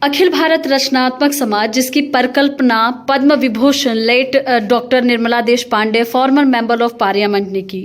अखिल भारत रचनात्मक समाज, जिसकी परिकल्पना Padma Vibhushan late doctor Nirmala Deshpande, former member of parliament, ने की,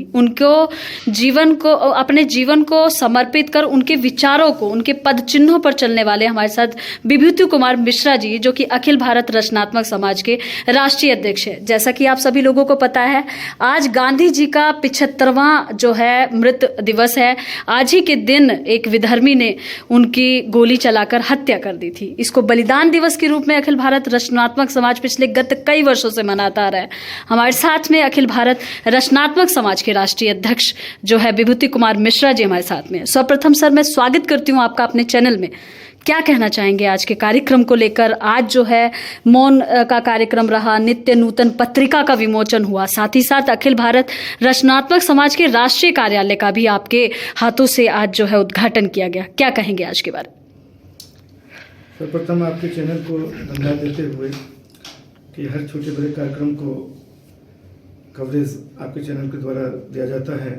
अपने जीवन को समर्पित कर उनके विचारों को, उनके पद चिन्हों पर चलने वाले हमारे साथ विभूति कुमार मिश्रा जी, जो कि अखिल भारत रचनात्मक समाज के राष्ट्रीय अध्यक्ष है। जैसा कि आप सभी लोगों को पता है, आज गांधी जी का 75वां जो है मृत दिवस है। आज ही के दिन एक विधर्मी ने उनकी गोली चलाकर हत्या कर दी थी। इसको बलिदान दिवस के रूप में अखिल भारत रचनात्मक समाज पिछले गत कई वर्षों से मनाता आ रहा है। हमारे साथ में अखिल भारत रचनात्मक समाज के राष्ट्रीय अध्यक्ष जो है विभूति कुमार मिश्रा जी हमारे साथ में। सर्वप्रथम सर, मैं स्वागत करती हूं आपका अपने चैनल में। क्या कहना चाहेंगे आज के कार्यक्रम को लेकर? आज जो है मौन का कार्यक्रम रहा, नित्य नूतन पत्रिका का विमोचन हुआ, साथ ही साथ अखिल भारत रचनात्मक समाज के राष्ट्रीय कार्यालय का भी आपके हाथों से आज जो है उद्घाटन किया गया। क्या कहेंगे आज के बारे में? सर्वप्रथम आपके चैनल को धन्यवाद देते हुए कि हर छोटे बड़े कार्यक्रम को कवरेज आपके चैनल के द्वारा दिया जाता है।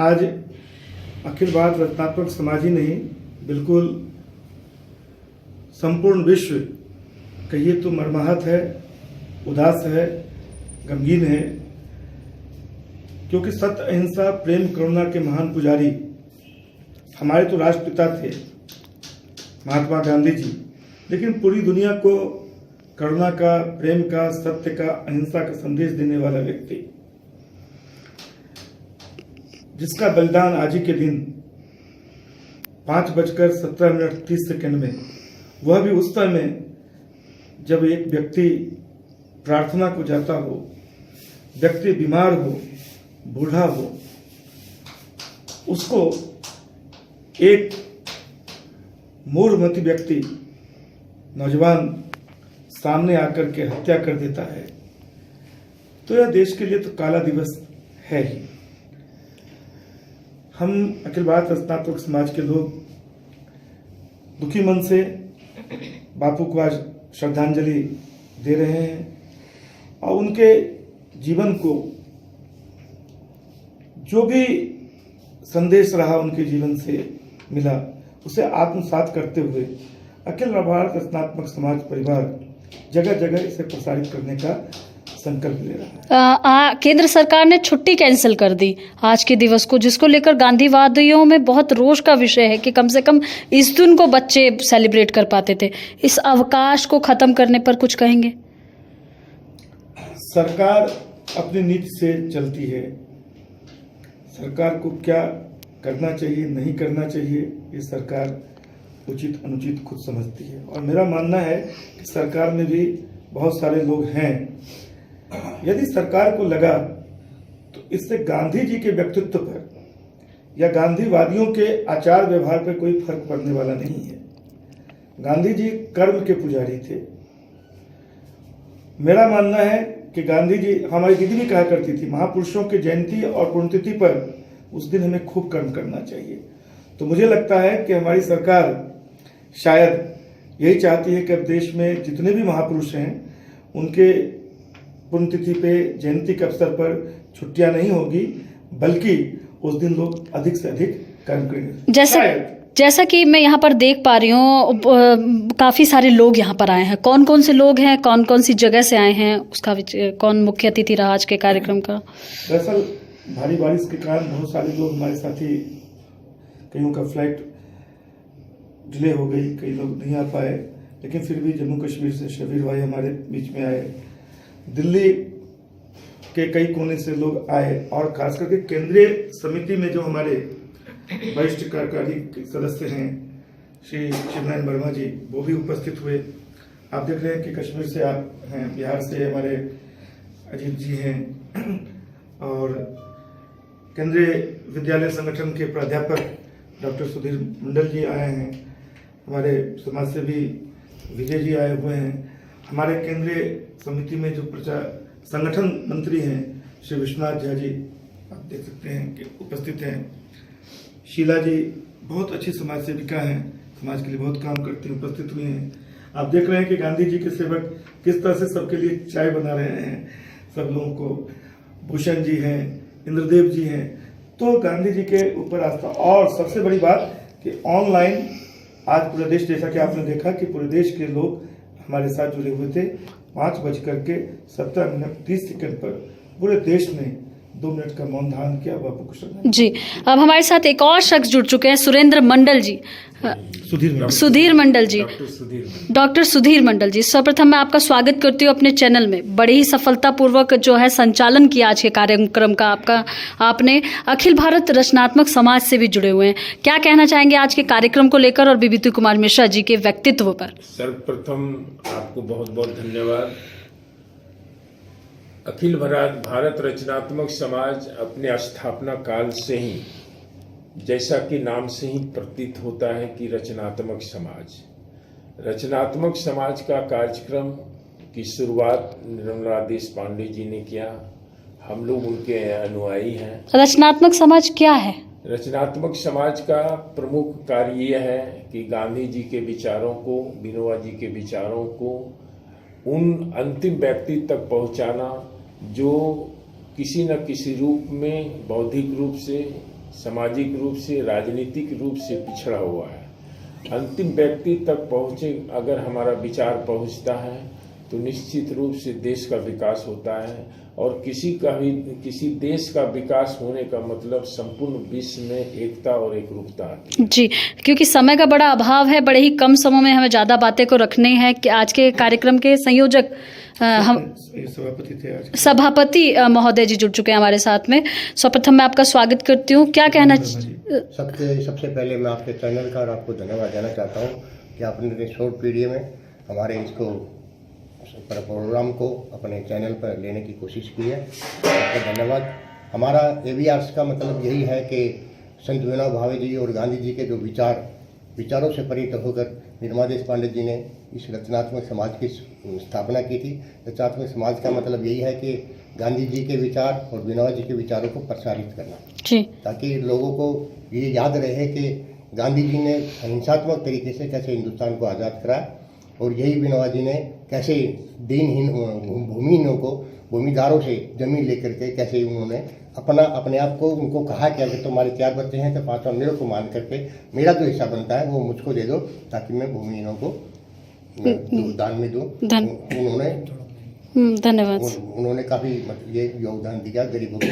आज अखिल भारत रचनात्मक समाज ही नहीं, बिल्कुल संपूर्ण विश्व कहिए तो मर्माहत है, उदास है, गमगीन है, क्योंकि सत्य, अहिंसा, प्रेम, करुणा के महान पुजारी हमारे तो राष्ट्रपिता थे महात्मा गांधी जी, लेकिन पूरी दुनिया को करुणा का, प्रेम का, सत्य का, अहिंसा का संदेश देने वाला व्यक्ति, जिसका बलिदान आज ही के दिन 5:17 में, वह भी उस समय जब एक व्यक्ति प्रार्थना को जाता हो, व्यक्ति बीमार हो, बूढ़ा हो, उसको एक मूर्खमती व्यक्ति, नौजवान सामने आकर के हत्या कर देता है, तो यह देश के लिए तो काला दिवस है ही। हम अखिल भारत रचनात्मक समाज के लोग दुखी मन से बापू को आज श्रद्धांजलि दे रहे हैं और उनके जीवन को, जो भी संदेश रहा उनके जीवन से मिला, उसे आत्मसात करते हुए अखिल भारत रचनात्मक समाज परिवार जगह जगह इसे प्रसारित करने का संकल्प ले रहा है। केंद्र सरकार ने छुट्टी कैंसिल कर दी आज के दिवस को, जिसको लेकर गांधीवादियों में बहुत रोष का विषय है कि कम से कम इस दिन को बच्चे सेलिब्रेट कर पाते थे। इस अवकाश को खत्म करने पर कुछ कहेंगे? सरकार अपनी नीति से चलती है। सरकार को क्या करना चाहिए, नहीं करना चाहिए, ये सरकार उचित अनुचित खुद समझती है। और मेरा मानना है कि सरकार में भी बहुत सारे लोग हैं, यदि सरकार को लगा तो इससे गांधी जी के व्यक्तित्व पर या गांधीवादियों के आचार व्यवहार पर कोई फर्क पड़ने वाला नहीं है। गांधी जी कर्म के पुजारी थे। मेरा मानना है कि गांधी जी, हमारी दीदी भी कहा करती थी, महापुरुषों की जयंती और पुण्यतिथि पर उस दिन हमें खूब कर्म करना चाहिए। तो मुझे लगता है कि हमारी सरकार शायद यही चाहती है कि अब देश में जितने भी महापुरुष हैं उनके पुण्यतिथि पे, जयंती के अवसर पर छुट्टियां नहीं होगी, बल्कि उस दिन लोग अधिक से अधिक कर्म करेंगे। जैसा कि मैं यहाँ पर देख पा रही हूँ, काफ़ी सारे लोग यहाँ पर आए हैं। कौन कौन से लोग हैं, कौन कौन सी जगह से आए हैं, उसका कौन मुख्य अतिथि रहा आज के कार्यक्रम का? दरअसल भारी बारिश के कारण बहुत सारे लोग हमारे साथी, कईयों का फ्लाइट डिले हो गई, कई लोग नहीं आ पाए, लेकिन फिर भी जम्मू कश्मीर से शबीर भाई हमारे बीच में आए, दिल्ली के कई कोने से लोग आए, और खास करके केंद्रीय समिति में जो हमारे वरिष्ठ कार्यकारी सदस्य हैं श्री शिवनारायण वर्मा जी, वो भी उपस्थित हुए। आप देख रहे हैं कि कश्मीर से आप हैं, बिहार से हमारे अजीत जी हैं, और केंद्रीय विद्यालय संगठन के प्राध्यापक डॉक्टर सुधीर मंडल जी आए हैं, हमारे समाजसेवी विजय जी आए हुए हैं, हमारे केंद्रीय समिति में जो संगठन मंत्री हैं श्री विश्वनाथ झा जी, आप देख सकते हैं कि उपस्थित हैं। शीला जी बहुत अच्छी समाज सेविका हैं, समाज के लिए बहुत काम करती हैं, उपस्थित हुई हैं। आप देख रहे हैं कि गांधी जी के सेवक किस तरह से सबके लिए चाय बना रहे हैं सब लोगों को। भूषण जी हैं, इंद्रदेव जी हैं। तो गांधी जी के ऊपर आस्था, और सबसे बड़ी बात कि ऑनलाइन आज पूरा देश, जैसा कि आपने देखा कि पूरे देश के लोग हमारे साथ जुड़े हुए थे। 5:17:30 पर पूरे देश ने 2 मिनट का मौन धारण किया, बापू को श्रद्धांजलि। जी, अब हमारे साथ एक और शख्स जुड़ चुके हैं, सुरेंद्र मंडल जी, सुधीर मंडल जी, डॉक्टर सुधीर मंडल जी। सर्वप्रथम मैं आपका स्वागत करती हूँ अपने चैनल में। बड़ी ही सफलतापूर्वक जो है संचालन किया आज के कार्यक्रम का आपने अखिल भारत रचनात्मक समाज से भी जुड़े हुए हैं। क्या कहना चाहेंगे आज के कार्यक्रम को लेकर और विभूति कुमार मिश्रा जी के व्यक्तित्व पर? सर्वप्रथम आपको बहुत बहुत धन्यवाद। अखिल भारत रचनात्मक समाज अपने स्थापना काल से ही, जैसा कि नाम से ही प्रतीत होता है कि रचनात्मक समाज का कार्यक्रम की शुरुआत निर्मला देशपांडे जी ने किया। हम लोग उनके अनुयायी हैं। रचनात्मक समाज क्या है? रचनात्मक समाज का प्रमुख कार्य यह है कि गांधी जी के विचारों को, विनोबा जी के विचारों को उन अंतिम व्यक्ति तक पहुंचाना जो किसी न किसी रूप में, बौद्धिक रूप से, सामाजिक रूप से, राजनीतिक रूप से पिछड़ा हुआ है। अंतिम व्यक्ति तक पहुँचे अगर हमारा विचार पहुँचता है तो निश्चित रूप से देश का विकास होता है। और किसी देश का विकास होने का मतलब संपूर्ण विश्व में एकता और एकरूपता आती है। जी, क्योंकि समय का बड़ा अभाव है, बड़े ही कम समय में हमें ज़्यादा बातें को रखनी है कि आज के कार्यक्रम के संयोजक हम सभापति थे आज। सभापति महोदय जी जुड़ चुके हैं हमारे साथ में। सर्वप्रथम मैं आपका स्वागत करती हूँ। क्या कहना? सबसे पहले मैं आपके चैनल का और आपको धन्यवाद देना चाहता हूँ कि आपने इतनी शॉर्ट पीरियड में हमारे इसको प्रोग्राम को अपने चैनल पर लेने की कोशिश की है। आपका धन्यवाद। हमारा AVRs का मतलब यही है कि संत विनोबा भावे जी और गांधी जी के जो विचारों से प्रेरित होकर निर्मला देशपांडे जी ने इस रचनात्मक समाज की स्थापना की थी। रचनात्मक समाज का मतलब यही है कि गांधी जी के विचार और विनोबा जी के विचारों को प्रसारित करना जी, ताकि लोगों को ये याद रहे कि गांधी जी ने अहिंसात्मक तरीके से कैसे हिंदुस्तान को आज़ाद कराया और यही विनोबा जी ने कैसे दीनहीन भूमिहीनों को, भूमिदारों से जमीन लेकर के कैसे उन्होंने अपने आप को उनको कहा कि अगर तुम्हारे 4 बच्चे हैं तो 5वां मेरे को मान करके मेरा जो हिस्सा बनता है वो मुझको दे दो ताकि मैं भूमिहीनों को दान में दूं। उन्होंने धन्यवाद। उन्होंने काफ़ी ये योगदान दिया गरीबों को।